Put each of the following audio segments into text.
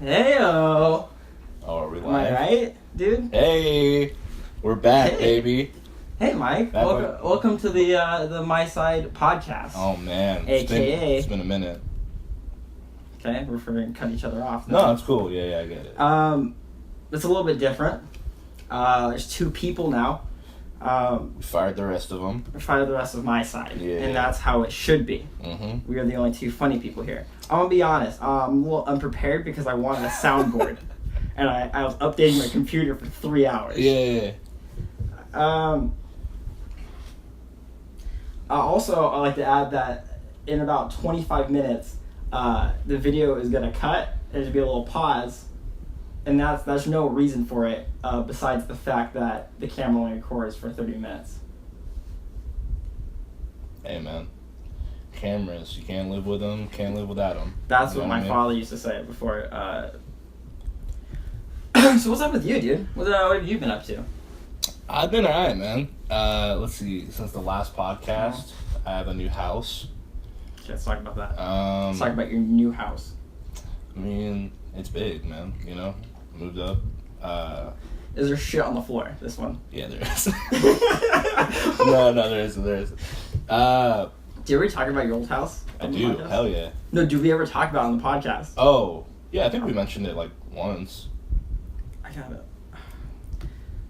Heyo. Oh, are we live? Am I right, dude? Hey, we're back, Hey. baby. Hey, Mike. Welcome to the MYSIDE podcast. Oh man, AKA. it's been a minute. Okay, we're going to cut each other off. No, it's cool. Yeah, I get it. It's a little bit different. There's two people now. We fired the rest of them. We fired the rest of my side, Yeah. and that's how it should be. Mm-hmm. We are the only two funny people here. I'm gonna be honest. I'm a little unprepared because I wanted a soundboard, and I was updating my computer for 3 hours. Yeah. Also, I'd like to add that in about 25 minutes, the video is gonna cut. There's gonna be a little pause, and there's no reason for it besides the fact that the camera only records for 30 minutes. Hey man, cameras. You can't live with them. Can't live without them. That's You what know my I mean? father used to say before. So what's up with you, dude? What have you been up to? I've been alright, man. Let's see. Since the last podcast, I have a new house. Okay, let's talk about that. Let's I talk about your new house. mean, it's big, man. You know, moved up. Is there shit on the floor? This one. Yeah, there is. No, there isn't. Do you ever talk about your old house? I on the do. podcast? Hell yeah. No, do we ever talk about it on the podcast? Oh, yeah. I think we mentioned it like once. I got it.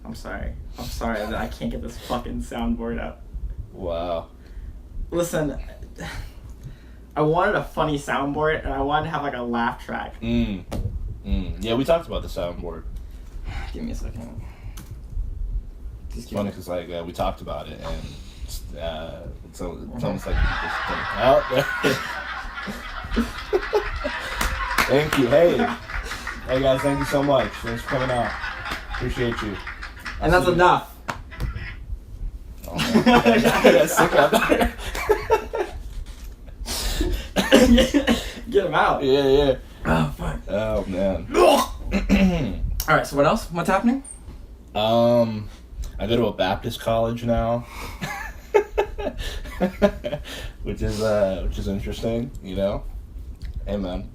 I'm sorry that I can't get this fucking soundboard up. Wow. Listen, I wanted a funny soundboard and I wanted to have like a laugh track. Yeah, we talked about the soundboard. Give me a second. It's funny because like we talked about it and it's almost like you just think, oh. Thank you. Hey guys, thank you so much. Thanks for coming out. Appreciate you. And that's enough. Oh, man. That's sick out there. Get him out. Yeah. Oh, fuck. Oh man. Alright, so what else? What's happening? I go to a Baptist college now. which is interesting, you know. Hey man.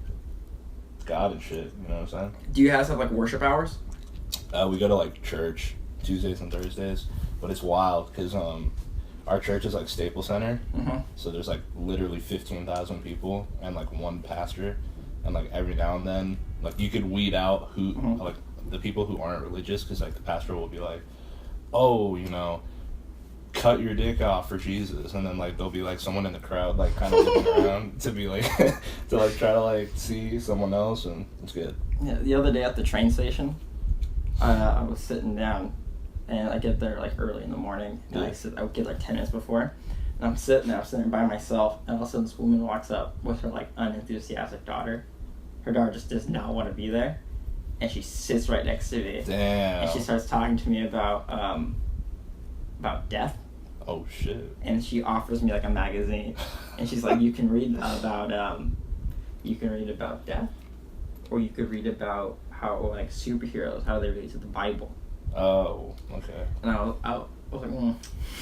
It's God and shit, you know what I'm saying? Do you guys have like worship hours? We go to like church Tuesdays and Thursdays, but it's wild because our church is like Staples Center, so there's like literally 15,000 people and like one pastor, and like every now and then like you could weed out who like the people who aren't religious, because like the pastor will be like, oh, you know, cut your dick off for Jesus, and then like there'll be like someone in the crowd like kind of looking around to be like to like try to like see someone else, and it's good. Yeah, the other day at the train station, I was sitting down, and I get there like early in the morning, and I would get like 10 minutes before, and I'm sitting by myself, and all of a sudden this woman walks up with her like unenthusiastic daughter. Her daughter just does not want to be there, and she sits right next to me. Damn. And she starts talking to me about death. Oh shit. And she offers me like a magazine, and she's like, you can read about death, or you could read about how like superheroes, how they relate to the Bible. Oh, okay. And I was like,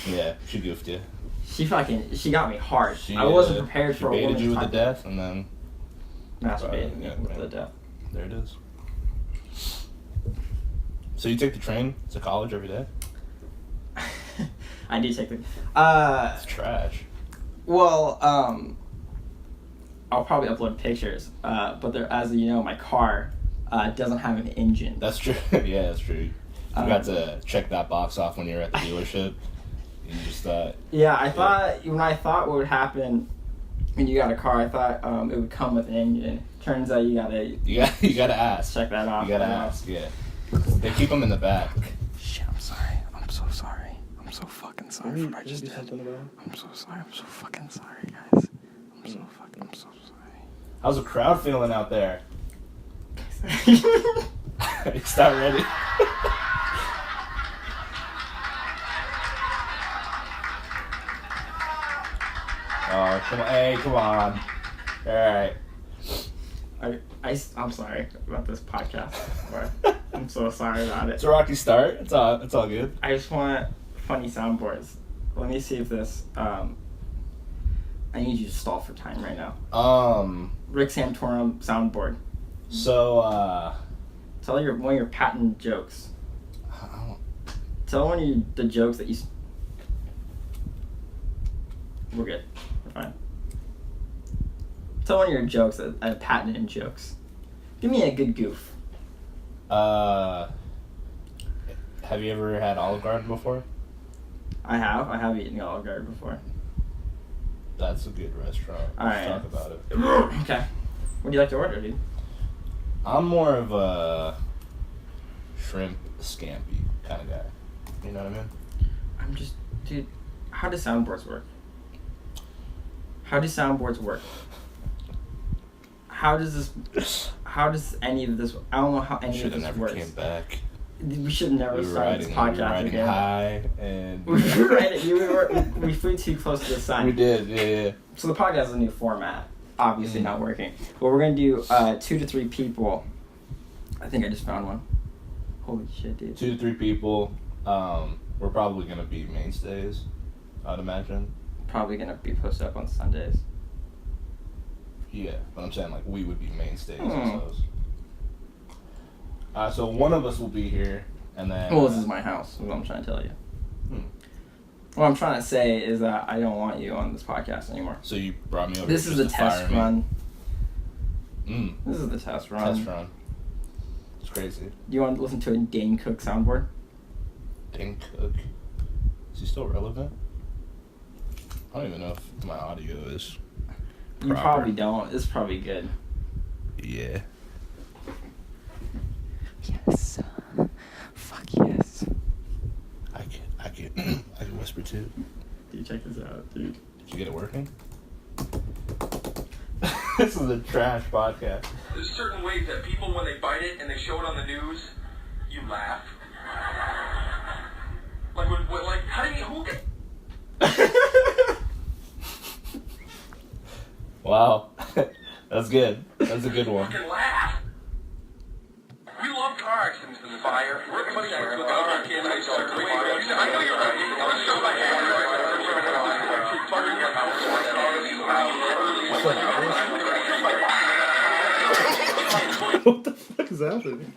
Yeah, she goofed you. She got me hard. I wasn't prepared for a woman baited you to with talk the death, and then masturbated me with the death. There it is. So you take the train to college every day? I do take the. It's trash. Well, I'll probably upload pictures. But there, as you know, my car doesn't have an engine. That's true. Yeah, that's true. You forgot to check that box off when you were at the dealership. You just thought. Yeah, I thought what would happen when you got a car, I thought it would come with an engine. Turns out you gotta ask. Check that off. You gotta ask. Yeah. They keep them in the back. Shit, I'm sorry. I'm so sorry. I'm so fucking sorry for what I just did. I'm so sorry. I'm so fucking sorry, guys. I'm so sorry. How's the crowd feeling out there? It's not ready. Oh, come on. Hey, come on. Alright. I'm sorry about this podcast. I'm so sorry about it. It's a rocky start. It's all good. I just want funny soundboards. Let me see if this. I need you to stall for time right now. Rick Santorum soundboard. So, Tell one of your patent jokes. I don't... Tell one of the jokes that you... We're good. We're fine. Tell one of your jokes that patented jokes. Give me a good goof. Have you ever had Olive Garden before? I have eaten Olive Garden before. That's a good restaurant. Alright. Let's talk about it. Okay. What do you like to order, dude? I'm more of a shrimp scampi kind of guy. You know what I mean? I'm just... Dude, how do soundboards work? How do soundboards work? How does any of this... I don't know how any of this never works. Came back. We should never start this podcast again. High and... we flew too close to the sun. We did, yeah. So the podcast is a new format. Obviously not working. But we're going to do 2 to 3 people. I think I just found one. Holy shit, dude. 2 to 3 people. We're probably going to be mainstays, I'd imagine. Probably going to be posted up on Sundays. Yeah, but I'm saying, like, we would be mainstays of those. So one of us will be here, and then... Well, this is my house, is what I'm trying to tell you. What I'm trying to say is that I don't want you on this podcast anymore. So you brought me over This is the test run. This is the test run. Test run. It's crazy. Do you want to listen to a Dane Cook soundboard? Dane Cook? Is he still relevant? I don't even know if my audio is proper. You probably don't. It's probably good. Yeah. Yes. Fuck yes. I can whisper too. Dude, check this out, dude. Did you get it working? This is a trash podcast. There's certain ways that people, when they bite it and they show it on the news, you laugh. Like, how do you, who get... Wow. That's good. That's a good one. You can laugh. We love car accidents and fire. Everybody starts with the kids. I know you're right. Let's show my What the fuck is happening?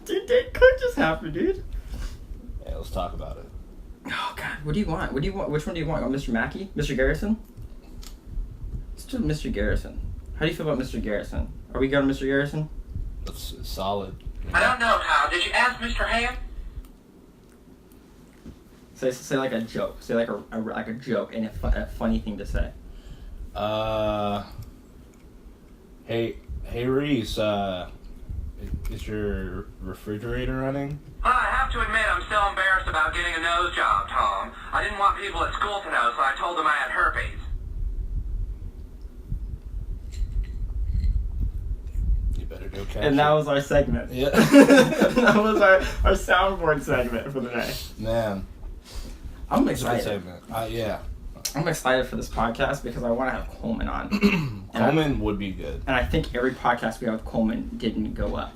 Dude, Dane Cook just happened, dude. Yeah, let's talk about it. Oh god, what do you want? What do you want? Which one do you want? Mr. Mackey? Mr. Garrison? Let's do Mr. Garrison. How do you feel about Mr. Garrison? Are we good on Mr. Garrison? That's solid. I don't know, Hal. Did you ask Mr. Ham? Say like a joke. Say like a joke and a funny thing to say. Hey Reese, is your refrigerator running? I have to admit I'm still embarrassed about getting a nose job, Tom. I didn't want people at school to know, so I told them I had herpes. You better go catch And that was our segment. Yeah. That was our soundboard segment for the day. Man. I'm It's a good excited. segment. Yeah. I'm excited for this podcast because I want to have Coleman on. Coleman would be good. And I think every podcast we have with Coleman didn't go up.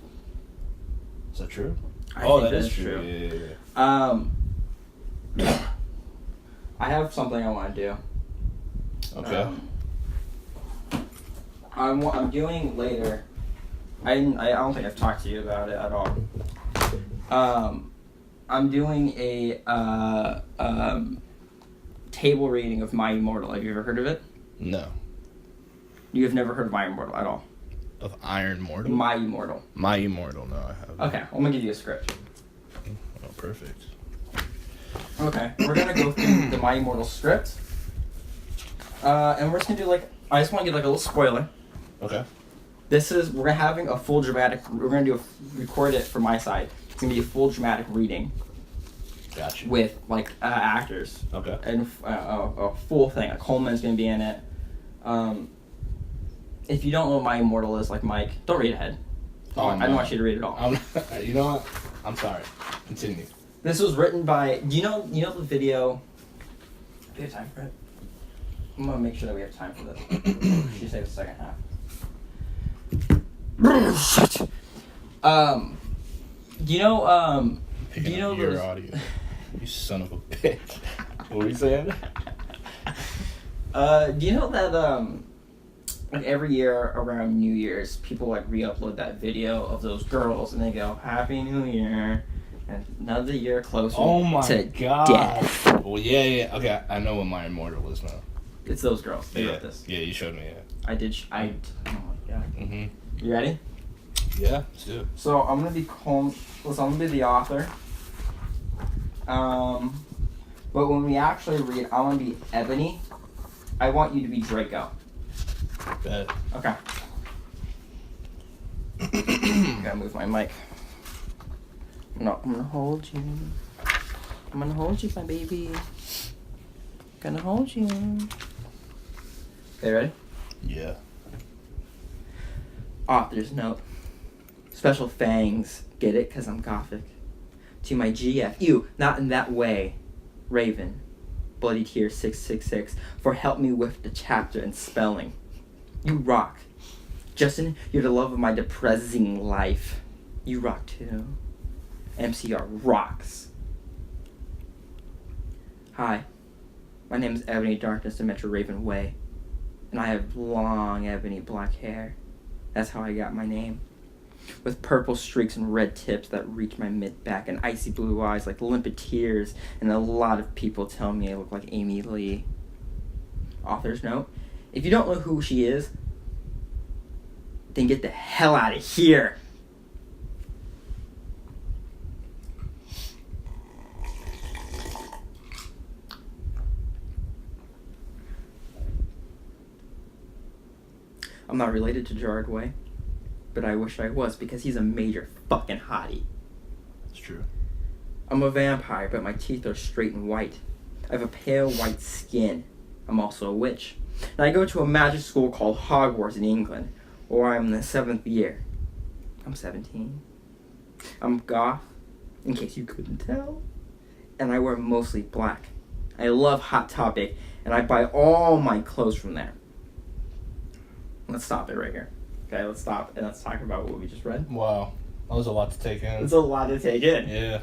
Is that true? I think that is true. Yeah. I have something I want to do. Okay. I'm doing later. I don't think I've talked to you about it at all. I'm doing a table reading of My Immortal. Have you ever heard of it? No. You have never heard of My Immortal at all? Of Iron Mortal? My Immortal. My Immortal, no, I haven't. Okay, I'm going to give you a script. Oh, perfect. Okay, we're going to go through the My Immortal script. And we're just going to do I just want to give a little spoiler. Okay. We're having a full dramatic, we're going to record it from my side. It's going to be a full dramatic reading. Gotcha. With, actors. Okay. And a full thing. Coleman's going to be in it. If you don't know what My Immortal is, Mike, don't read ahead. I don't want you to read it all. You know what? I'm sorry. Continue. This was written by, do you know the video? Do we have time for it? I'm going to make sure that we have time for this. She saved the second half. Shit. Do you know your those... audio? You son of a bitch. What were you saying? Do you know that like every year around New Year's, people like re-upload that video of those girls, and they go, "Happy New Year," and another year closer to God. death. Well, yeah. Okay, I know what my immortal is now. It's those girls. They yeah. wrote this. Yeah, you showed me. Yeah. I did. Oh my god. Mhm. You ready? Yeah, let's do it. So I'm gonna be I'm gonna be the author. But when we actually read, I want to be Ebony. I want you to be Draco. Bet. Okay. Gotta move my mic. No, I'm gonna hold you. I'm gonna hold you, my baby. Gonna hold you. Okay, ready? Yeah. Author's note. Special thanks. Get it? 'Cause I'm gothic. To my GF. Ew, not in that way. Raven. Bloody Tear 666. For help me with the chapter and spelling. You rock. Justin, you're the love of my depressing life. You rock too. MCR rocks. Hi. My name is Ebony Darkness of Metro Raven Way. And I have long ebony black hair. That's how I got my name. With purple streaks and red tips that reach my mid-back and icy blue eyes like limpid tears, and a lot of people tell me I look like Amy Lee. Author's note. If you don't know who she is, then get the hell out of here. I'm not related to Gerard Way, but I wish I was because he's a major fucking hottie. It's true. I'm a vampire, but my teeth are straight and white. I have a pale white skin. I'm also a witch. And I go to a magic school called Hogwarts in England, where I'm in the 7th year. I'm 17. I'm goth, in case you couldn't tell. And I wear mostly black. I love Hot Topic, and I buy all my clothes from there. Let's stop it right here. Okay, let's stop and let's talk about what we just read. Wow. That was a lot to take in. It's a lot to take in. Yeah.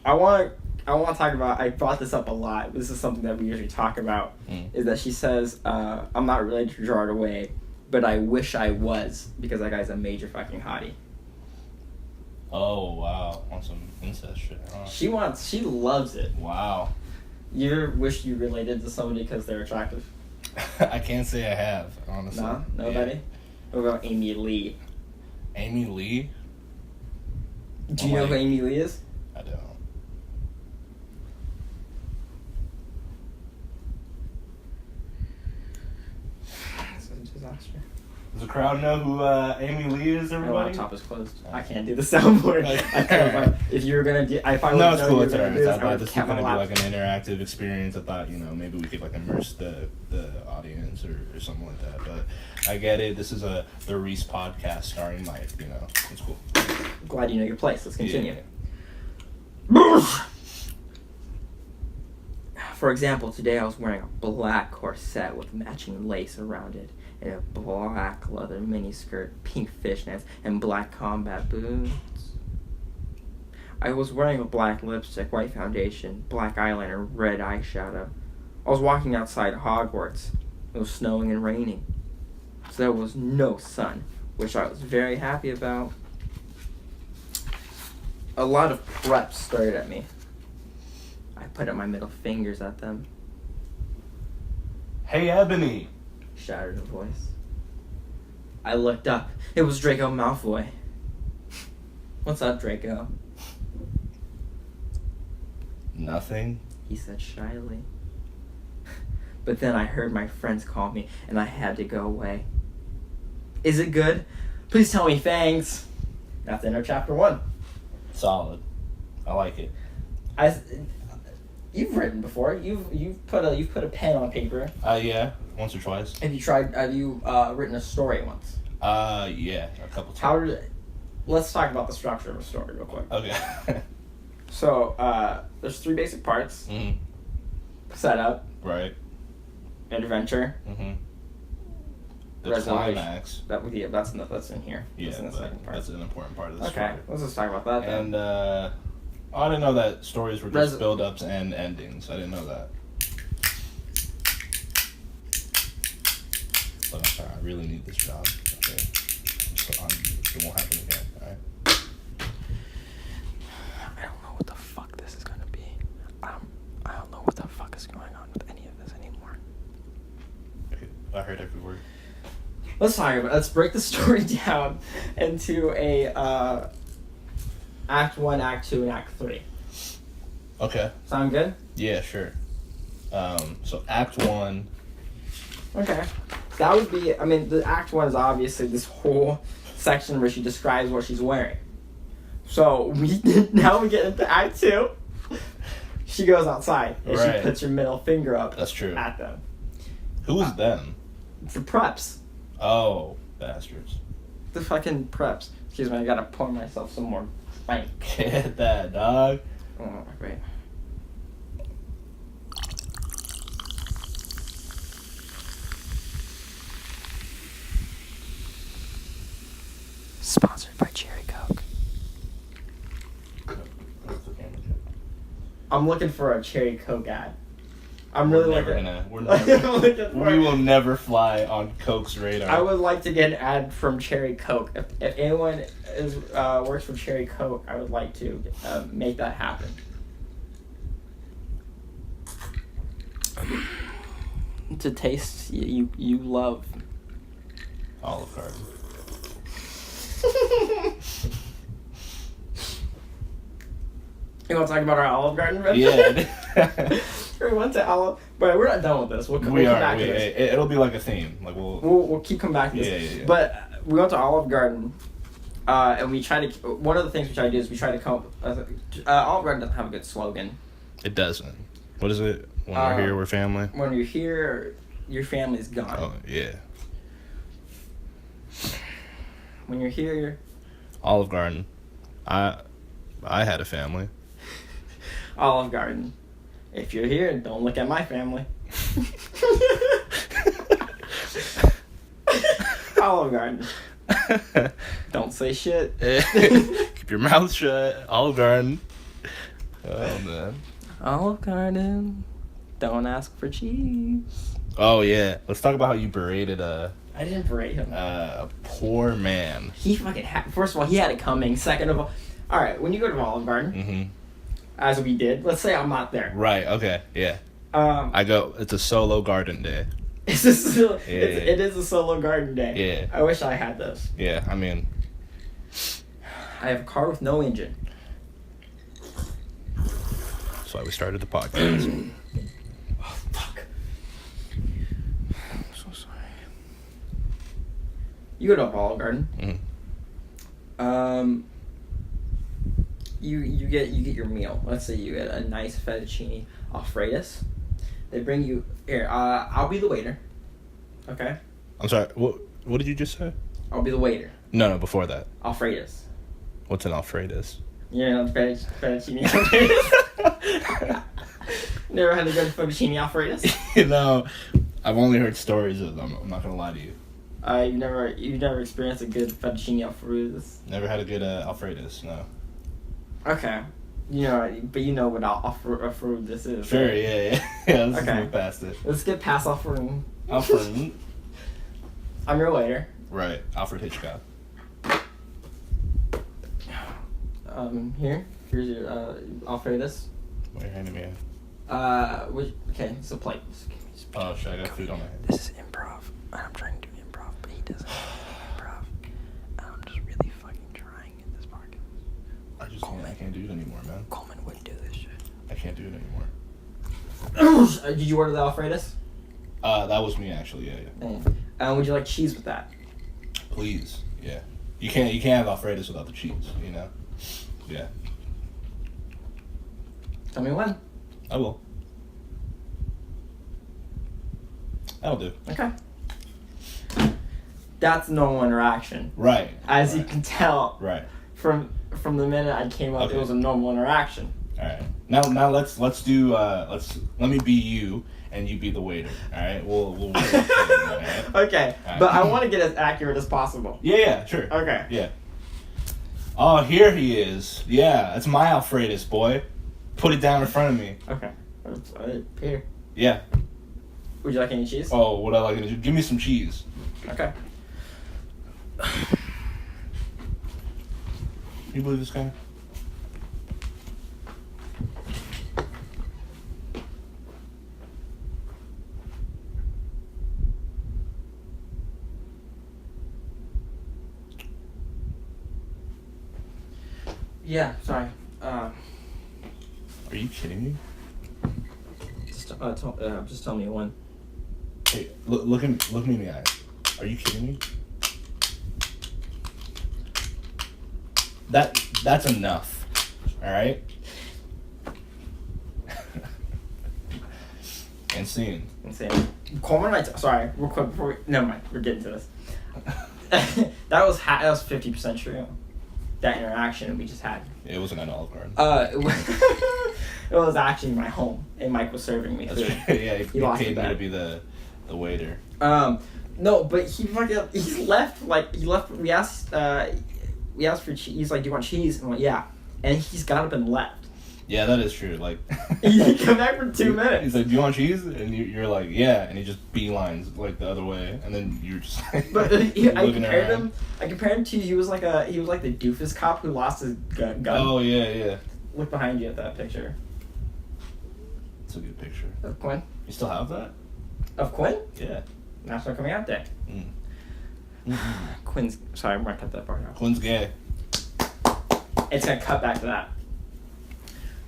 I want to talk about, I brought this up a lot. This is something that we usually talk about, is that she says, I'm not related to Gerard Way, but I wish I was, because that guy's a major fucking hottie. Oh, wow. On some incest shit, huh? She loves it. Wow. You ever wish you related to somebody because they're attractive? I can't say I have, honestly. No? Nobody? Yeah. What about Amy Lee? Amy Lee? Do you know who Amy Lee is? I don't. This is a disaster. Does the crowd know who Amy Lee is, My everybody? laptop is closed. I can't do the soundboard. If you were gonna do, I finally No, it's know cool. you It's were gonna alright. do I this, thought this was kept gonna be my like an interactive experience. I thought, maybe we could like immerse the audience or something like that. But I get it. This is the Reese podcast starring Mike. It's cool. I'm glad you know your place. Let's continue. Yeah. For example, today I was wearing a black corset with matching lace around it, and a black leather miniskirt, pink fishnets, and black combat boots. I was wearing a black lipstick, white foundation, black eyeliner, red eyeshadow. I was walking outside Hogwarts. It was snowing and raining, so there was no sun, which I was very happy about. A lot of preps stared at me. I put up my middle fingers at them. Hey, Ebony. Shouted a voice. I looked up. It was Draco Malfoy. What's up, Draco? Nothing. He said shyly. But then I heard my friends call me, and I had to go away. Is it good? Please tell me thanks. That's the end of chapter 1. Solid. I like it. You've written before. You've put a pen on paper. Yeah. Once or twice. Have you written a story once? Yeah. A couple times. Let's talk about the structure of a story real quick. Okay. So, there's 3 basic parts. Mm-hmm. Setup. Right. Adventure. Mm-hmm. The Resolution. climax. That's in here. Yeah, That's in the second part. that's an important part of the Okay, story. let's just talk about that then. And I didn't know that stories were just build-ups and endings. I didn't know that. really need this job. Okay. So it won't happen again, alright? I don't know what the fuck this is gonna be. I don't know what the fuck is going on with any of this anymore. Okay, I heard every word. Let's break the story down into a Act 1, Act 2, and Act 3. Okay. Sound good? Yeah, sure. So Act 1. Okay. That would be, I mean, the Act 1 is obviously this whole section where she describes what she's wearing. So now we get into Act 2. She goes outside and Right. she puts her middle finger up That's true. at them. Who is them? The preps. Oh, bastards. The fucking preps. Excuse me, I gotta pour myself some more Sprite. Get that, dog. Oh, wait. Sponsored by Cherry Coke. I'm looking for a Cherry Coke ad. I'm really looking. We will never fly on Coke's radar. I would like to get an ad from Cherry Coke. If anyone works for Cherry Coke, I would like to make that happen. To taste you love. Olive Garden. You want to talk about our Olive Garden rip? Yeah. We went to Olive, but we're not done with this. We'll come back to this. It'll be like a theme. Like we'll keep coming back to this. Yeah. But we went to Olive Garden, and we try to. One of the things we try to do is we try to come. Olive Garden doesn't have a good slogan. It doesn't. What is it? When we're here, we're family. When you're here, your family's gone. Oh yeah. When you're here, Olive Garden. I had a family. Olive Garden. If you're here, don't look at my family. Olive Garden. Don't say shit. Keep your mouth shut. Olive Garden. Oh man. Olive Garden. Don't ask for cheese. Oh yeah. Let's talk about how you berated I didn't berate him. a poor man. He fucking first of all, he had it coming. Second of all right, when you go to Olive Garden, Mm-hmm. as we did, let's say I'm not there. Right. Okay. Yeah. I go. It's a solo garden day. It is a solo garden day. Yeah. I wish I had this. Yeah. I mean. I have a car with no engine. That's why we started the podcast. Oh, fuck. I'm so sorry. You go to Olive Garden. Mm-hmm. You get your meal. Let's say you get a nice fettuccine alfredo. They bring you here. I'll be the waiter. Okay. I'm sorry. What did you just say? I'll be the waiter. No. Before that. Alfredo. What's an Alfredo? You know fettuccine alfredo. Never had a good fettuccine alfredo. You know, I've only heard stories of them. I'm not gonna lie to you. You've never experienced a good fettuccine alfredo. Never had a good Alfredos. No. Okay. You know, but you know what Alfredo this is. Sure. Right? Yeah. Let's Okay. move past it. Let's get past Alfredo. Alfred. I'm your waiter. Right. Alfred Hitchcock. Here's your Alfredos. What are you handing me out? Okay, it's a plate. Oh shit! I got food on my hand. This is improv. I'm trying to do improv, but he doesn't improv. I'm just really fucking trying in this podcast. I can't do it anymore, man. Coleman wouldn't do this shit. I can't do it anymore. Did you order the Alfredos? That was me actually. Yeah. Would you like cheese with that? Please. Yeah. You can't have Alfredos without the cheese. You know. Yeah. Tell me when. I will. That'll do. Okay. That's normal interaction. Right. As right. you can tell. Right. From the minute I came up, Okay. it was a normal interaction. All right. Now let's do let me be you and you be the waiter. All right. We'll work it, all right? Okay, All right. but I want to get as accurate as possible. Yeah. Sure. Okay. Yeah. Oh, here he is. Yeah, that's my Alfredos, boy. Put it down in front of me. Okay. Here. Yeah. Would you like any cheese? Oh, what I like to do? Give me some cheese. Okay. You believe this guy? Yeah, sorry. Are you kidding me? Just tell me when. Hey, look me in the eye. Are you kidding me? That's enough. All right. Insane. Coleman and I. Sorry, real quick before we. Never mind. We're getting to this. that was 50% true. That interaction we just had. It wasn't at Olive Garden. It was actually my home, and Mike was serving me food. Yeah, he paid me to be the waiter. No, but he's left. Like he left. We asked for cheese. He's like, "Do you want cheese?" And I'm like, "Yeah," and he's got up and left. Yeah, that is true. Like he came back for 2 minutes. He's like, "Do you want cheese?" And you're like, "Yeah," and he just beelines like the other way, and then you're just. But I compared him. I compared him to he was like the doofus cop who lost his gun. Oh yeah. Look behind you at that picture. It's a good picture. Of Quinn. You still have that? Of Quinn? Yeah. National Coming Out Day. Quinn's. Sorry, I'm gonna cut that part out. Quinn's gay. It's gonna cut back to that.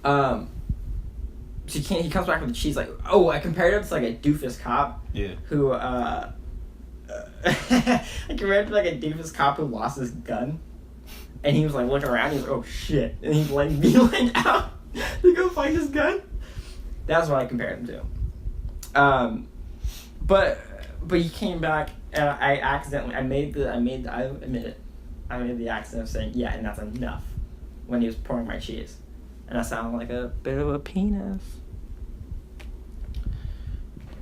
So he comes back with the cheese like, oh, I compared him to like a doofus cop. Yeah. Who I compared him to like a doofus cop who lost his gun, and he was like looking around. He was like, oh shit, and he like beelined out to go find his gun. That's what I compared him to. But he came back, and I admit it. I made the accident of saying yeah, and that's enough when he was pouring my cheese. And I sound like a bit of a penis.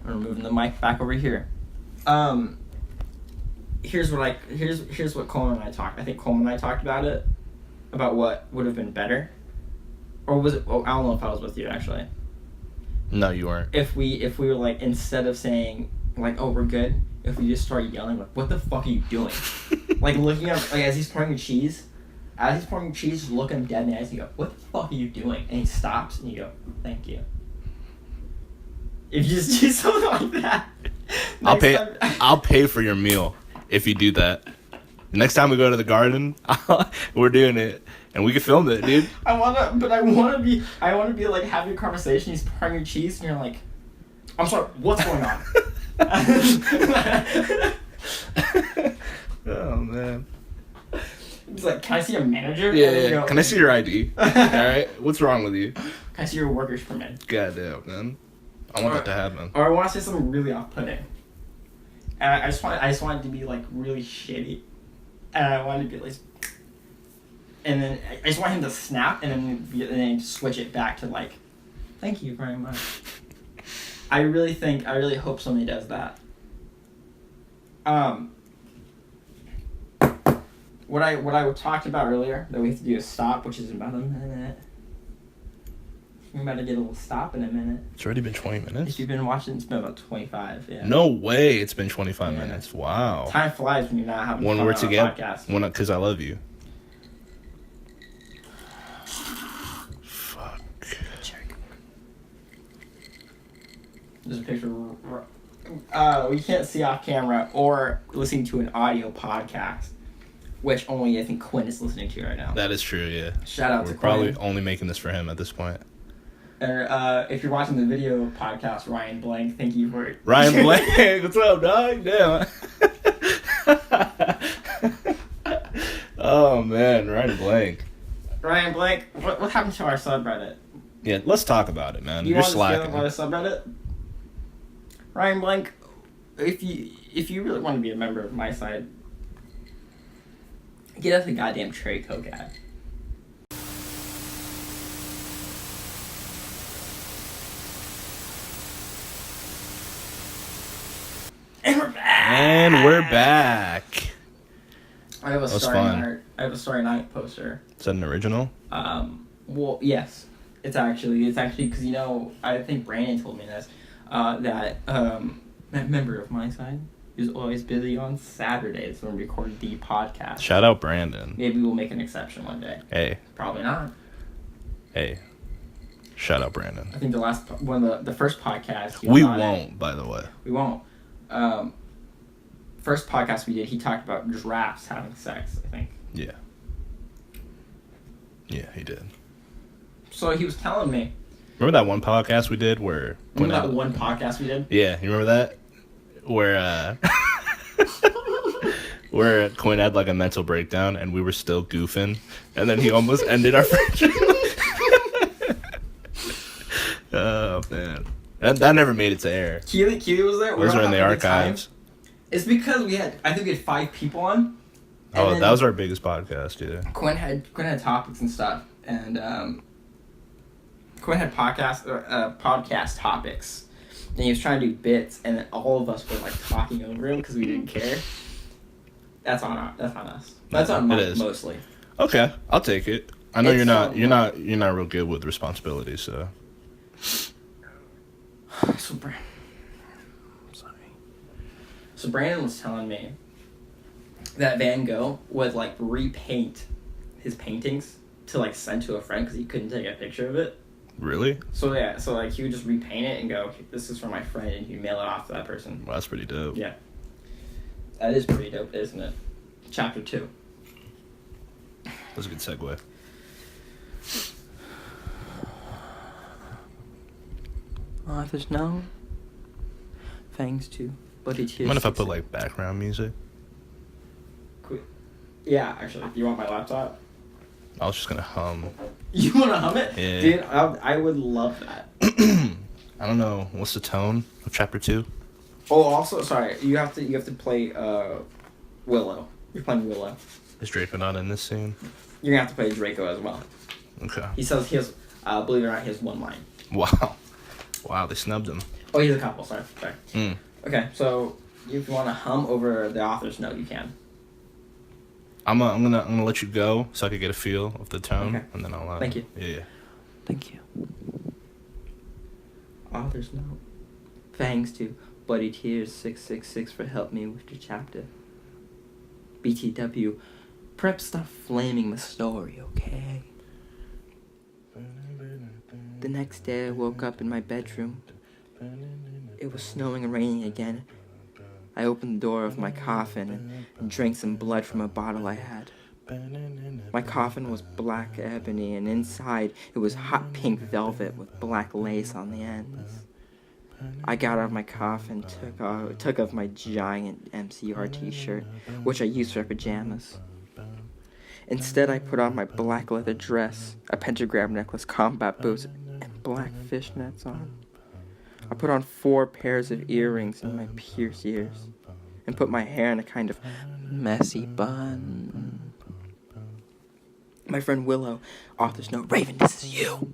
I'm moving the mic back over here. Here's what Coleman and I talked. I think Coleman and I talked about it, about what would have been better, or was it? Oh, I don't know if I was with you actually. No, you weren't. If we were like, instead of saying like, oh, we're good, if we just start yelling like, what the fuck are you doing? Like looking at like as he's pouring the cheese. As he's pouring cheese, just look him dead in the eyes and you go, what the fuck are you doing? And he stops and you go, thank you. If you just do something like that. I'll pay for your meal if you do that. Next time we go to the garden, we're doing it. And we can film it, dude. I wanna be like having a conversation, he's pouring your cheese and you're like, I'm sorry, what's going on? Oh man. He's like, can I see a manager? Yeah. Can I see your ID? Alright? What's wrong with you? Can I see your worker's permit? Goddamn, man. I want that to happen. Or I want to say something really off-putting. And I just want it to be like really shitty. And I want it to be like, and then I just want him to snap and then switch it back to like, thank you very much. I really hope somebody does that. What I talked about earlier, that we have to do a stop, which is about a minute. We're about to get a little stop in a minute. It's already been 20 minutes? If you've been watching, it's been about 25, yeah. No way it's been 25 minutes. Wow. Time flies when you're not having when fun we're on together, a podcast. Because I love you. Fuck. There's a picture. We can't see off camera or listening to an audio podcast, which only I think Quinn is listening to right now. That is true, yeah. Shout out to We're probably Quinn. only making this for him at this point. Or if you're watching the video podcast, Ryan Blank, thank you for it. Ryan Blank, what's up, dog? Damn. Oh man, Ryan Blank. Ryan Blank, what happened to our subreddit? Yeah, let's talk about it, man. You You're want slacking. to about a subreddit? Ryan Blank, if you really want to be a member of MYSIDE, get us a goddamn Cherry Coke ad. And we're back. I have a Starry Night poster. Is that an original? Well, yes. It's actually because, I think Brandon told me this, that member of MYSIDE, He's always busy on Saturdays when we record the podcast. Shout out Brandon. Maybe we'll make an exception one day. Hey. Probably not. Hey. Shout out Brandon. I think the first podcast. We won't, by the way. We won't. First podcast we did, he talked about giraffes having sex, I think. Yeah. Yeah, he did. So he was telling me. Remember that one podcast we did where... Remember that one podcast we did? Yeah, you remember that? Where, where Quinn had, like, a mental breakdown and we were still goofing. And then he almost ended our friendship. Oh, man. That never made it to air. Keely was there. Those are in the archives. It's because I think we had 5 people on. Oh, that was our biggest podcast, yeah. Quinn had topics and stuff, and Quinn had podcast topics, and he was trying to do bits, and then all of us were like talking over him because we didn't care. That's on us. That's on Mike mostly. Okay, I'll take it. I know you're not real good with responsibility, so. So Brandon was telling me that Van Gogh would like repaint his paintings to like send to a friend because he couldn't take a picture of it. Really? So yeah, so like he would just repaint it and go, "This is for my friend," and he'd mail it off to that person. Well, that's pretty dope. Yeah, that is pretty dope, isn't it? Chapter 2. That's a good segue. There's no thanks to Buddy Tears. Mind if I put like background music? Yeah, actually. You want my laptop? I was just gonna hum. You wanna hum it? Yeah. Dude, I would love that. I don't know. What's the tone of chapter 2? Oh, also, sorry. You have to play Willow. You're playing Willow. Is Draco not in this scene? You're gonna have to play Draco as well. Okay. He says he has, believe it or not, he has 1 line. Wow, they snubbed him. Oh, he's a couple. Sorry. Mm. Okay, so if you want to hum over the author's note, you can. I'm gonna let you go so I can get a feel of the tone, okay. And then I'll. Thank you. Yeah. Thank you. Author's note. Thanks to Buddy Tears 666 for helping me with the chapter. BTW, prep stop flaming the story, okay? The next day I woke up in my bedroom. It was snowing and raining again. I opened the door of my coffin and drank some blood from a bottle I had. My coffin was black ebony, and inside it was hot pink velvet with black lace on the ends. I got out of my coffin, took off my giant MCR t-shirt, which I used for pajamas. Instead, I put on my black leather dress, a pentagram necklace, combat boots, and black fishnets on. I put on 4 pairs of earrings and my pierced ears, and put my hair in a kind of messy bun. My friend Willow, author's note, Raven, this is you,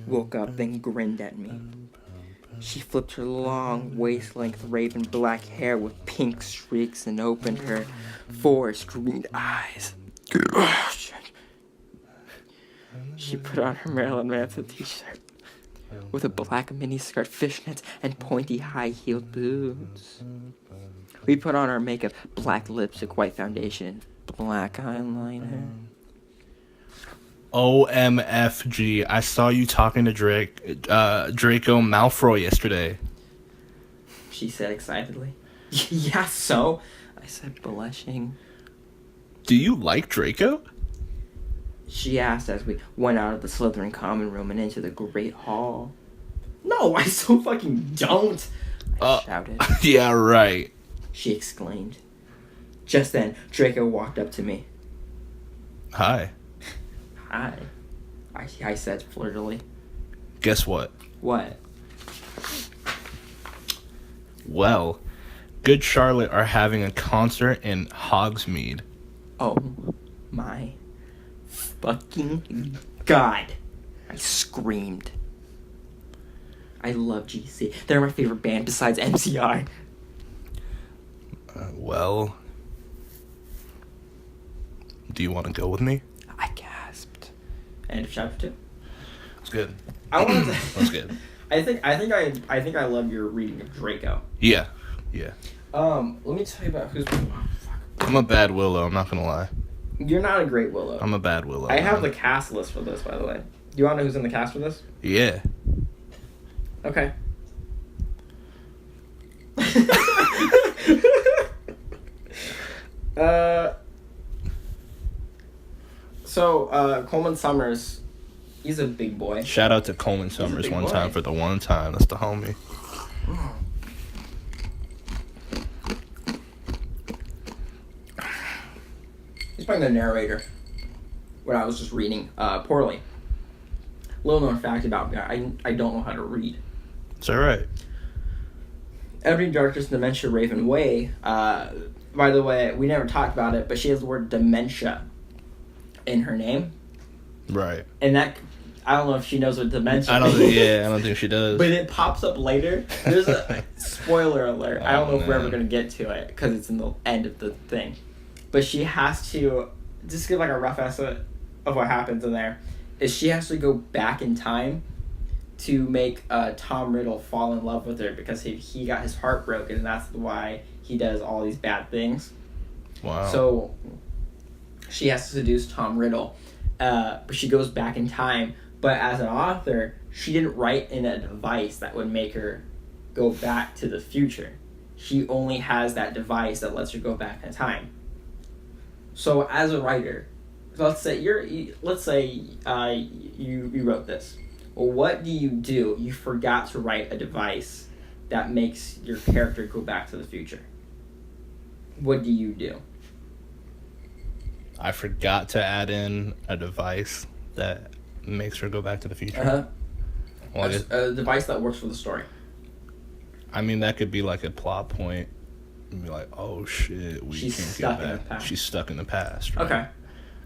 woke up, then grinned at me. She flipped her long, waist-length raven black hair with pink streaks and opened her 4 screened eyes. She put on her Marilyn Manson t-shirt with a black miniskirt, fishnets, and pointy high-heeled boots. We put on our makeup, black lipstick, white foundation, black eyeliner. OMFG, I saw you talking to Draco Malfoy yesterday. She said excitedly. Yeah, so? I said, blushing. Do you like Draco? She asked as we went out of the Slytherin common room and into the Great Hall. No, I so fucking don't! I shouted. Yeah, right. She exclaimed. Just then, Draco walked up to me. Hi. Hi, I said flirtily. Guess what? What? Well, Good Charlotte are having a concert in Hogsmeade. Oh my fucking God. I screamed. I love GC. They're my favorite band besides MCR. Well, do you want to go with me? I gasped. End of chapter 2. It's good. I wanted to. That's good. I think I love your reading of Draco. Yeah. Let me tell you about who's. I'm a bad Willow. I'm not gonna lie. You're not a great Willow. I'm a bad Willow. I have the cast list for this, by the way. Do you want to know who's in the cast for this? Yeah. Okay. Coleman Summers, he's a big boy. Shout out to Coleman Summers one time for the one time. That's the homie. He's playing the narrator. What I was just reading poorly. Little known fact about me, I don't know how to read. It's alright. Ebony Darkness Dementia Raven Way. By the way, we never talked about it, but she has the word dementia in her name. Right. And that, I don't know if she knows what dementia I don't think she does. But it pops up later. There's a spoiler alert. I don't know if we're ever going to get to it because it's in the end of the thing. But she has to, just give like a rough estimate of what happens in there, is she has to go back in time to make Tom Riddle fall in love with her because he got his heart broken, and that's why he does all these bad things. Wow. So she has to seduce Tom Riddle, but she goes back in time. But as an author, she didn't write in a device that would make her go back to the future. She only has that device that lets her go back in time. So as a writer, let's say you wrote this. Well, what do? You forgot to write a device that makes your character go back to the future. What do you do? I forgot to add in a device that makes her go back to the future. Uh-huh. Well, A device that works for the story. I mean, that could be like a plot point. And be like, oh shit, She's can't stuck get in back. the past. She's stuck in the past. Right? Okay.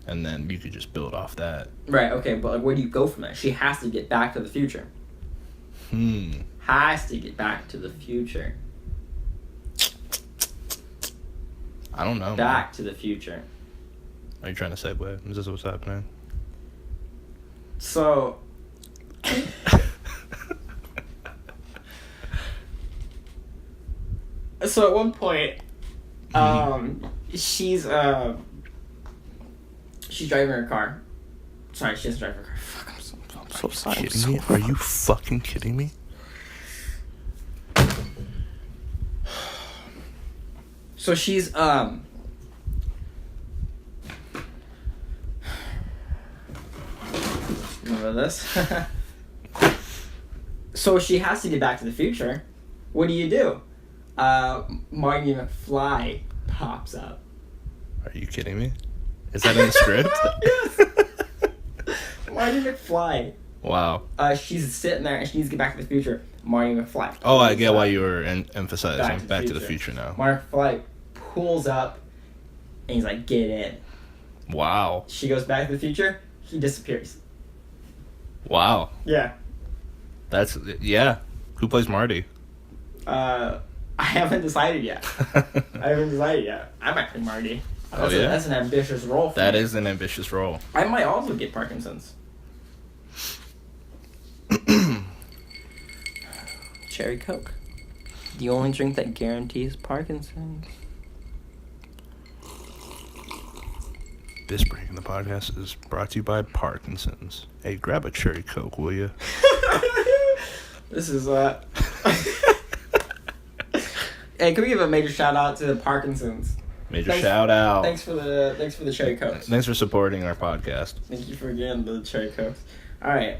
And then you could just build off that. Right, okay, but like, where do you go from there? She has to get back to the future. Has to get back to the future. I don't know. Back to the future. Are you trying to segue? Is this what's happening? So... So at one point, she's driving her car. Sorry, she doesn't drive her car. Fuck, I'm so sorry. Kidding me? Are you fucking kidding me? So she's remember this? So she has to get back to the future. What do? Marty McFly pops up. Are you kidding me? Is that in the script? Yes. Marty McFly. Wow. She's sitting there and she needs to get back to the future. Marty McFly. Oh, I get why you were emphasizing Back to the Future now. Marty McFly pulls up and he's like, get in. Wow. She goes back to the future. He disappears. Wow. Yeah. Yeah. Who plays Marty? I haven't decided yet. I might play Marty. That's an ambitious role for me. That is an ambitious role. I might also get Parkinson's. Cherry Coke. The only drink that guarantees Parkinson's. This break in the podcast is brought to you by Parkinson's. Hey, grab a Cherry Coke, will you? This is Hey, can we give a major shout out to the Parkinson's? Shout out. Thanks for the Cherry Cokes. Thanks for supporting our podcast. Thank you for getting the Cherry Cokes. All right.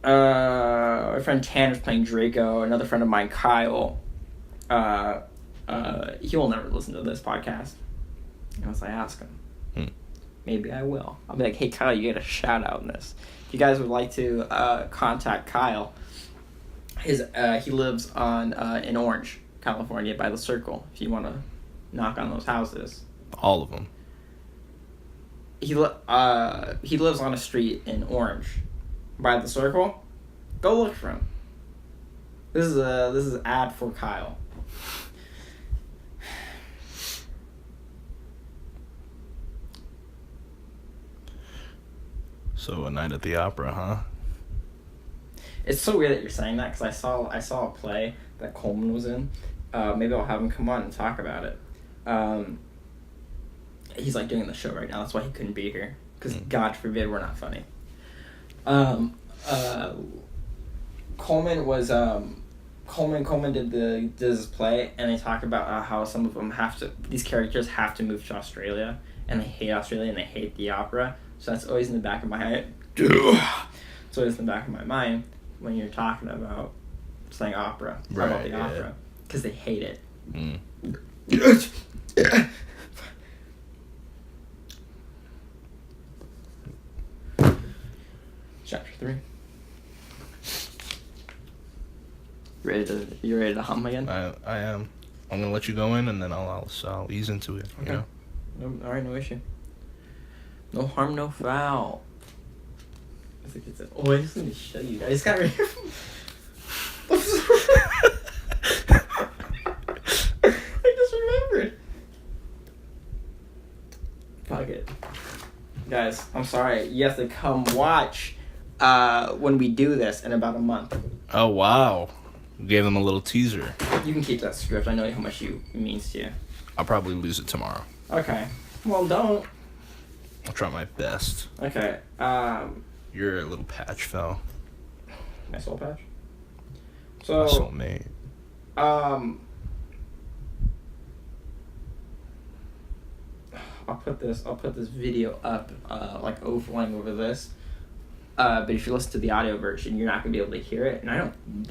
My friend Tanner's playing Draco. Another friend of mine, Kyle. He will never listen to this podcast unless I ask him. Maybe I will. I'll be like, hey Kyle, you get a shout out in this. If you guys would like to contact Kyle, he lives on in Orange, California, by the Circle. If you want to knock on those houses, all of them. He lives on a street in Orange, by the Circle. Go look for him. This is an ad for Kyle. So a night at the opera, huh? It's so weird that you're saying that because I saw a play that Coleman was in. Maybe I'll have him come on and talk about it. He's like doing the show right now. That's why he couldn't be here. Because God forbid we're not funny. Coleman was Coleman did this play, and they talk about how some of them these characters have to move to Australia, and they hate Australia and they hate the opera. So that's always in the back of my head. It's always in the back of my mind when you're talking about saying opera, about the opera, because they hate it. Chapter 3. You ready to hum again? I am. I'm gonna let you go in, and then I'll ease into it. Okay. You know. All right, no issue. No harm, no foul. I think it's I just need to show you. I just got right here. I just remembered. Fuck it, guys. I'm sorry. You have to come watch when we do this in about a month. Oh wow. Gave them a little teaser. You can keep that script. I know how much it means to you. I'll probably lose it tomorrow. Okay. Well, don't. I'll try my best. Okay. Your little patch fell. My soul patch. So. My soulmate. I'll put this video up, like overlaying over this. But if you listen to the audio version, you're not gonna be able to hear it, and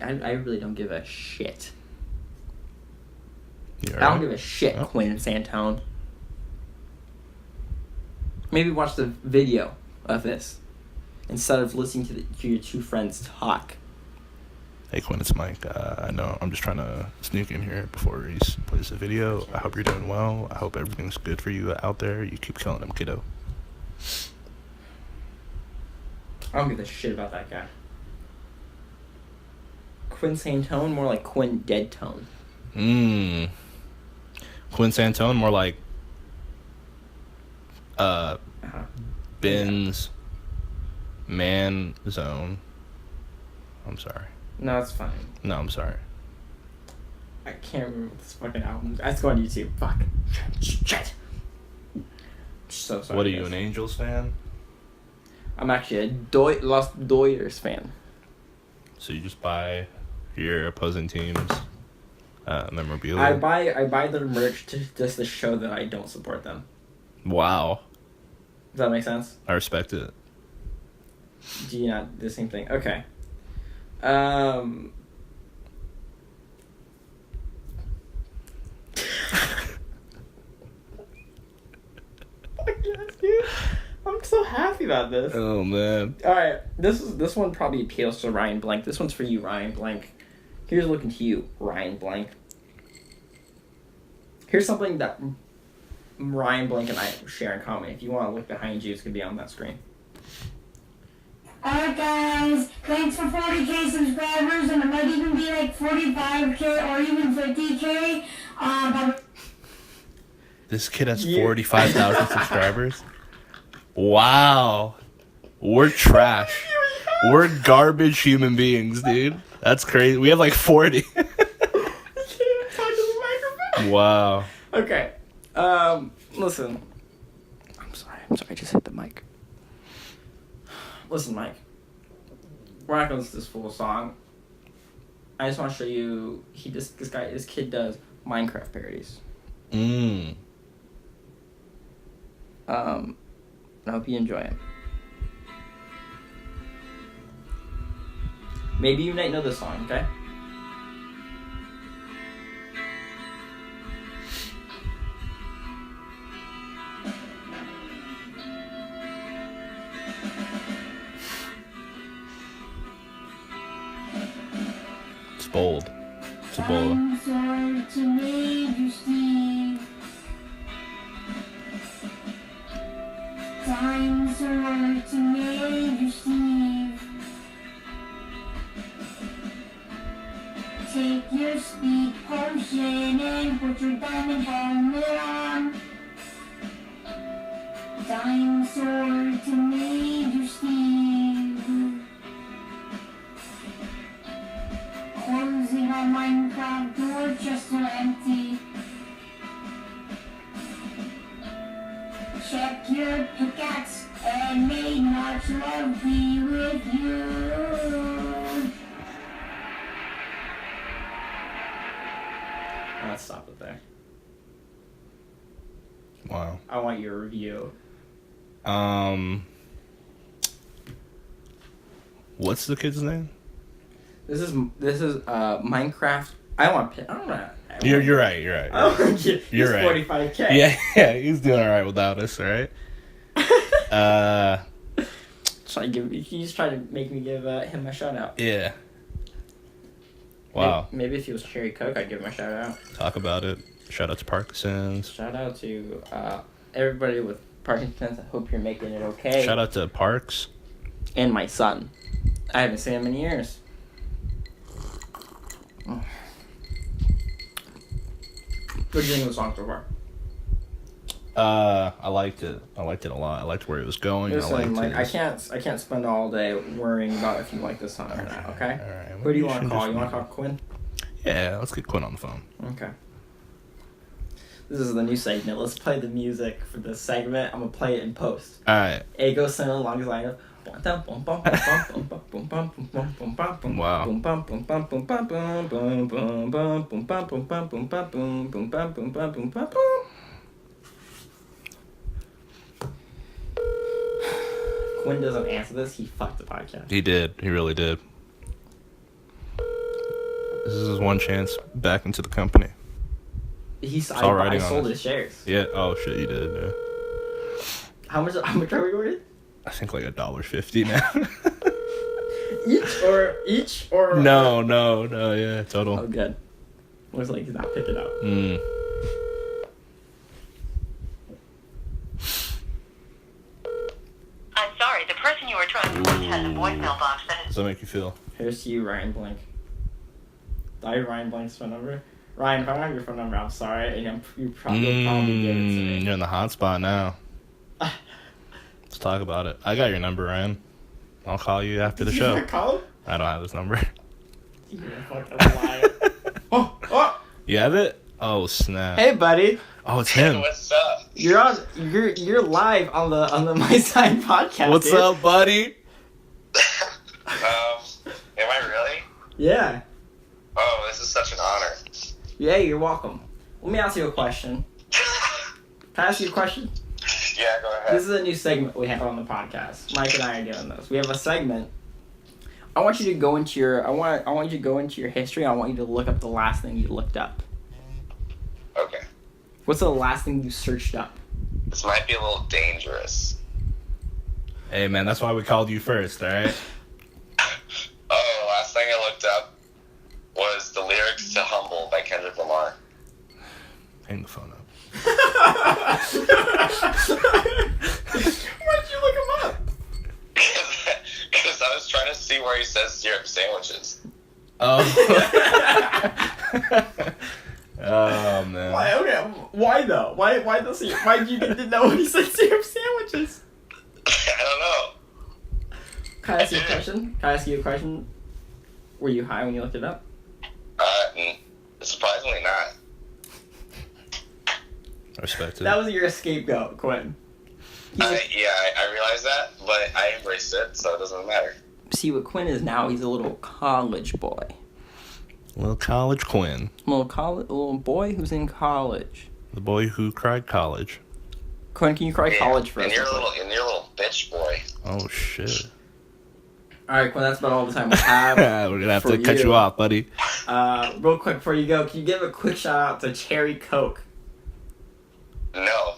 I really don't give a shit. I don't give a shit, Quinn Santone. Maybe watch the video of this instead of listening to your two friends talk. Hey Quinn, it's Mike. I know I'm just trying to sneak in here before he plays the video. I hope you're doing well. I hope everything's good for you out there. You keep killing them, kiddo. I don't give a shit about that guy. Quinn Santone, more like Quinn Dead Tone. Quinn Santone, more like Ben's Man Zone. I'm sorry. No, it's fine. No, I'm sorry. I can't remember this fucking album. Let's go on YouTube. Fuck. Shit. So sorry. What are you, an Angels fan? I'm actually a Los Doyers fan. So you just buy your opposing teams memorabilia? I buy their merch just to show that I don't support them. Wow. Does that make sense? I respect it. Do you not the same thing? Okay. Yes, dude. I'm so happy about this. Oh man. Alright, this one probably appeals to Ryan Blank. This one's for you, Ryan Blank. Here's looking to you, Ryan Blank. Here's something that Ryan Blank and I share in common. If you want to look behind you, it's going to be on that screen. Alright guys, thanks for 40k subscribers, and it might even be like 45k or even 50k. This kid has 45,000 subscribers? Wow. We're trash. We're garbage human beings, dude. That's crazy. We have like 40. Wow. Okay. Listen. I'm sorry, I just hit the mic. Listen, Mike. We're not gonna listen to this full song. I just want to show you. This kid does Minecraft parodies. I hope you enjoy it. Maybe you might know this song. Okay. It's bold. It's a bold. Dinosaur to Major Steve. Take your speed potion and put your diamond helmet on. Dinosaur to Major Steve. Minecraft door just so empty. Check your pickaxe and may much love be with you. Let's stop it there. Wow. I want your review. What's the kid's name? This is Minecraft. I don't know. You're right. You're right. You're right. 45K. Yeah. He's doing all right without us, all right? He's trying to make me give him a shout out. Yeah. Wow. Maybe if he was Cherry Coke, I'd give him a shout out. Talk about it. Shout out to Parkinson's. Shout out to everybody with Parkinson's. I hope you're making it okay. Shout out to Parks. And my son. I haven't seen him in years. What did you think of the song so far? I liked it. I liked it a lot. I liked where it was going. Listen, I can't spend all day worrying about if you like this song or not. Okay. All right. Who do you want to call? You want to call Quinn? Yeah, let's get Quinn on the phone. Okay. This is the new segment. Let's play the music for this segment. I'm gonna play it in post. All right. It goes something along the line of. Wow. Quinn doesn't answer this, he fucked the podcast. He did. He really did. This is his one chance back into the company. I sold his shares. Yeah. Oh shit, you did. Yeah. How much are we worth? I think like $1.50 now. Each or No, yeah, total. Oh, good. Looks like he's not picking up. I'm sorry, the person you were trying to reach has a voicemail box that is... Does that make you feel? Here's to you, Ryan Blank. Died Ryan Blank's phone number. Ryan, if I don't have your phone number, I'm sorry. And you probably gave it to me. You're in the hot spot now. Let's talk about it. I got your number, Ryan. I'll call you after the show. You call him? I don't have his number. You're a fucking liar. Oh! You have it? Oh snap! Hey, buddy. Oh, it's him. What's up? You're live on the MYSIDE podcast. What's dude. up, buddy? Am I really? Yeah. Oh, this is such an honor. Yeah, you're welcome. Let me ask you a question. Can I ask you a question? Yeah, go ahead. This is a new segment we have on the podcast. Mike and I are doing this. We have a segment. I want you to go into your history. I want you to look up the last thing you looked up. Okay. What's the last thing you searched up? This might be a little dangerous. Hey man, that's why we called you first, all right? Oh, the last thing I looked up was the lyrics to Humble by Kendrick Lamar. Hang the phone up. Why'd you look him up? Because I was trying to see where he says syrup sandwiches. Oh. Oh man. Why? Okay. Why though? Why does he? Why did you get to know when he said syrup sandwiches? I don't know. Can I ask you a question? Were you high when you looked it up? Surprisingly not. I respect it. That was your scapegoat, Quinn. I realized that, but I embraced it, so it doesn't matter. See what Quinn is now? He's a little college boy. Little college Quinn. Little boy who's in college. The boy who cried college. Quinn, can you cry college for us? And you're a little bitch boy. Oh shit. Alright, Quinn, that's about all the time we have. We're gonna have to cut you off, buddy. Real quick before you go, can you give a quick shout out to Cherry Coke? No.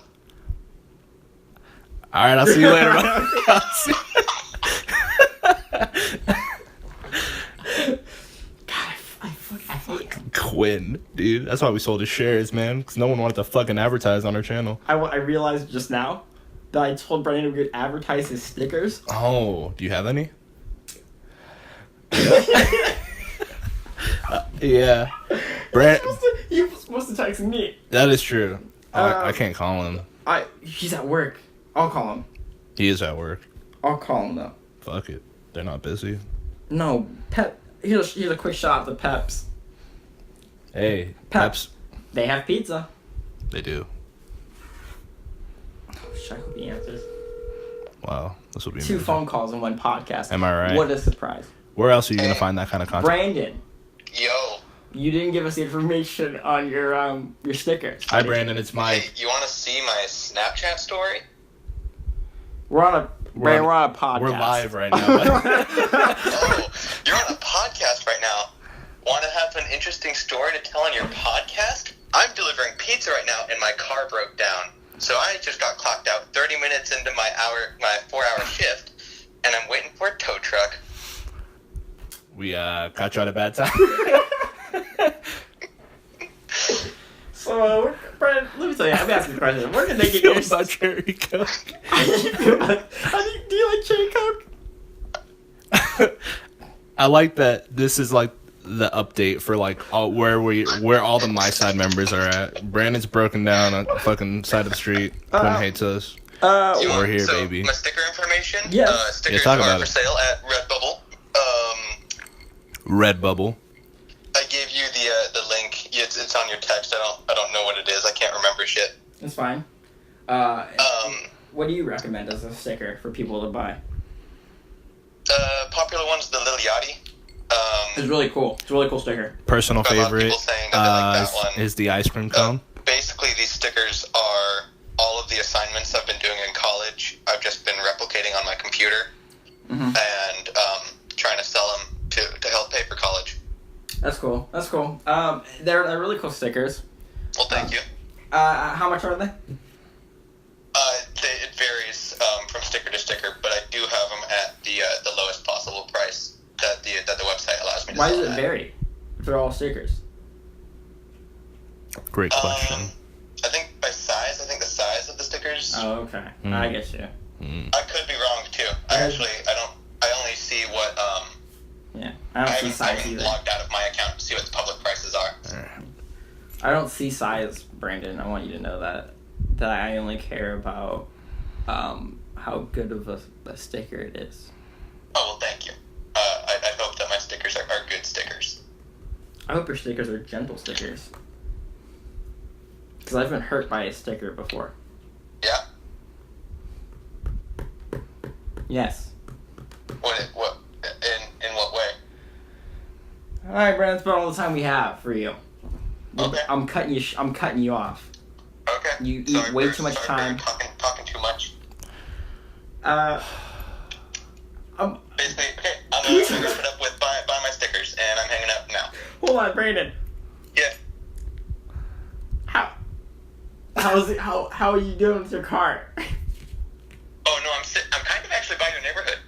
Alright, I'll see you later, bud. I hate Quinn, dude. That's why we sold his shares, man. Because no one wanted to fucking advertise on our channel. I realized just now that I told Brandon we could advertise his stickers. Oh, do you have any? Yeah. He was supposed to text me. That is true. I can't call him. He's at work. I'll call him. He is at work. I'll call him though. Fuck it. They're not busy. No, Pep. Here's a quick shot of the Peps. Hey, Peps. They have pizza. They do. I hope he answers. Wow, this will be 2 amazing. phone calls in one podcast. Am I right? What a surprise. Where else are you gonna find that kind of content? Brandon, Yo. you didn't give us the information on your stickers. Hi, Brandon. It's Mike. Hey, you want to see my Snapchat story? We're on a podcast. We're live right now. Oh, you're on a podcast right now. Want to have an interesting story to tell on your podcast? I'm delivering pizza right now, and my car broke down. So I just got clocked out 30 minutes into my 4-hour shift, and I'm waiting for a tow truck. We got you at a bad time. So, Brandon, let me tell you, I'm asking a question. Where did they get your about cherry coke? Do you like cherry coke? I like that this is like the update for like where all the MYSIDE members are at. Brandon's broken down on the fucking side of the street. Quinn hates us. We're here, so baby. My sticker information? Yes. Stickers talk are about for it. sale at Redbubble. Redbubble. I gave you the link. It's on your text. I don't know what it is. I can't remember shit. It's fine. What do you recommend as a sticker for people to buy? Popular one's the Lil Yachty. It's really cool. It's a really cool sticker. Personal Got a lot of favorite people saying that they like that one. is the ice cream cone. Basically, these stickers are all of the assignments I've been doing in college. I've just been replicating on my computer and trying to sell them to help pay for college. That's cool. That's cool. They're really cool stickers. Well, thank you. How much are they? It varies from sticker to sticker, but I do have them at the lowest possible price that the website allows me to Why sell does it at. vary? If they're all stickers. Great question. I think by size. I think the size of the stickers. Oh, okay. I get you. I could be wrong too. I only see what Yeah. I don't see I size haven't either. logged out of my account to see what the public prices are. I don't see size, Brandon. I want you to know that I only care about how good of a sticker it is. Oh, well, thank you. I hope that my stickers are good stickers. I hope your stickers are gentle stickers. Because I've been hurt by a sticker before. Yeah? Yes. What in what way? Alright, Brandon, that's about all the time we have for you. Okay. I'm cutting you off. Okay. You eat way too much time. Talking too much. Basically, okay, I'm gonna wrap it up with buy my stickers, and I'm hanging up now. Hold on, Brandon. Yeah. How are you doing with your car? Oh no, I'm kind of actually by your neighborhood.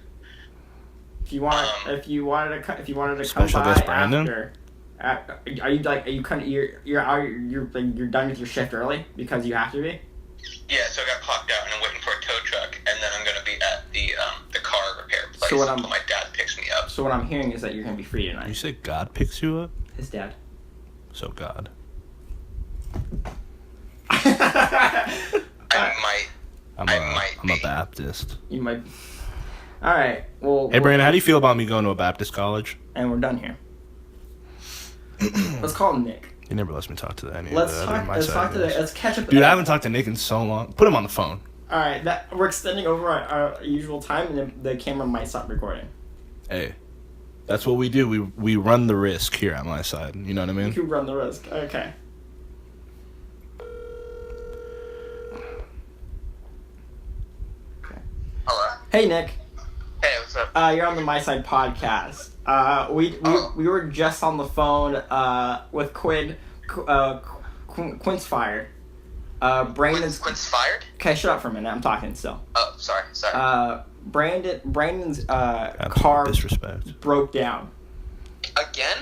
If you wanted to come Special by guest Brandon? after, are you done with your shift early because you have to be? Yeah, so I got clocked out, and I'm waiting for a tow truck, and then I'm gonna be at the car repair place So until my dad picks me up. So what I'm hearing is that you're gonna be free You tonight. say God picks you up? His dad. So God. I might. I'm a Baptist. You might. All right. Well. Hey, Brandon, how do you feel about me going to a Baptist college? And we're done here. Let's call him Nick. He never lets me talk to any Let's of the other Let's talk to guys. Let's catch up. Dude, I haven't talked to Nick in so long. Put him on the phone. All right. We're extending over our usual time, and then the camera might stop recording. Hey, that's what we do. We run the risk here at my side. You know what I mean? You can run the risk. Okay. Hello. Hey, Nick. Hey, what's up? You're on the MYSIDE podcast. We were just on the phone with Quinn. Quinn's fired. Brandon's. Quinn's fired? Okay, shut up for a minute. I'm talking still. Oh, sorry. Brandon's Absolute car disrespect. broke down. Again?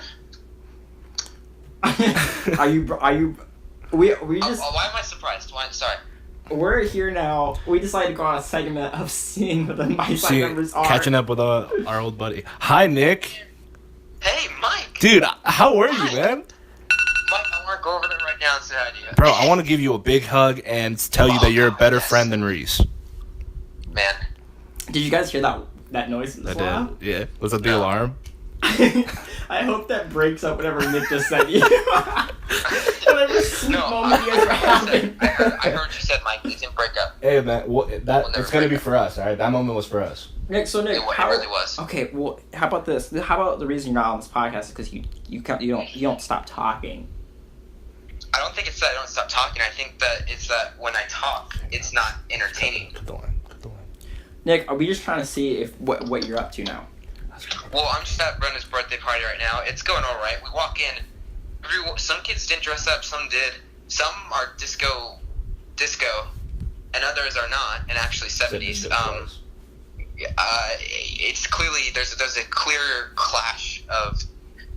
Are you? We just why am I surprised? Why? Sorry. we're here now. We decided to go on a segment of seeing what the MYSIDE members are. Catching up with our old buddy. Hi, Nick. Hey, Mike. Dude, how are you, man? Mike, I want to go over there right now and say hi to you. Bro, I want to give you a big hug and tell you that you're a better yes. friend than Reese. Man. Did you guys hear that noise? I did. Yeah. Was that the alarm? I hope that breaks up whatever Nick just said to you. Whatever sweet moment you guys were having. I heard what you said, Mike. It didn't break up. Hey man, it's gonna be for us, all right? That moment was for us. Nick, It really was. Okay, well, how about this? How about the reason you're not on this podcast is because you don't stop talking. I don't think it's that I don't stop talking. I think that it's that when I talk, it's not entertaining. Cut the line. Nick, are we just trying to see if what you're up to now? Well, I'm just at Brenda's birthday party right now. It's going all right. We walk in. Some kids didn't dress up. Some did. Some are disco, and others are not. And actually 70s. It's clearly there's a clear clash of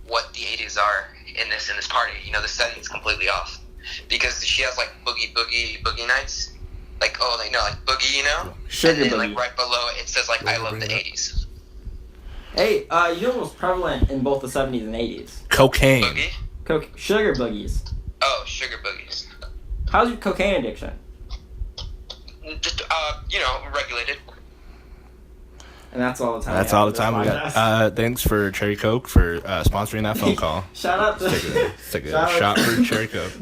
what the 80s are in this party. You know, the setting's completely off because she has like boogie nights. Like like boogie, you know. Sugar and then boogie. like right below it says like I love the 80s. Hey, you know what was prevalent in both the 70s and 80s? Cocaine. Boogie? Sugar boogies. Oh, sugar boogies. How's your cocaine addiction? Just regulated. And that's all the time. That's all the time we got. Thanks for Cherry Coke for sponsoring that phone call. Shout out to Let's take a shot for Cherry Coke.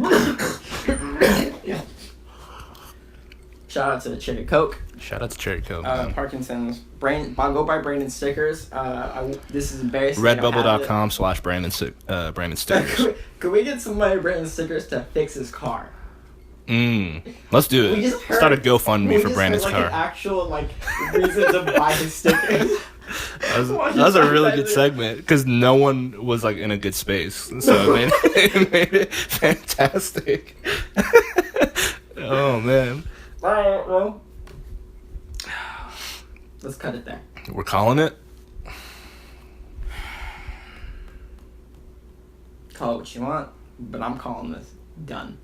Shout out to the Cherry Coke. Shout out to Cherry Coke. Parkinson's. Go by Brandon stickers. This is embarrassing. Redbubble.com/Brandon stickers. Could we get somebody Brandon stickers to fix his car? Let's do it. Start a GoFundMe for Brandon's car. An actual reason to buy his stickers. That was a really good segment because no one was in a good space, so it made it fantastic. Oh man. All right, well, let's cut it there. We're calling it. Call it what you want, but I'm calling this done.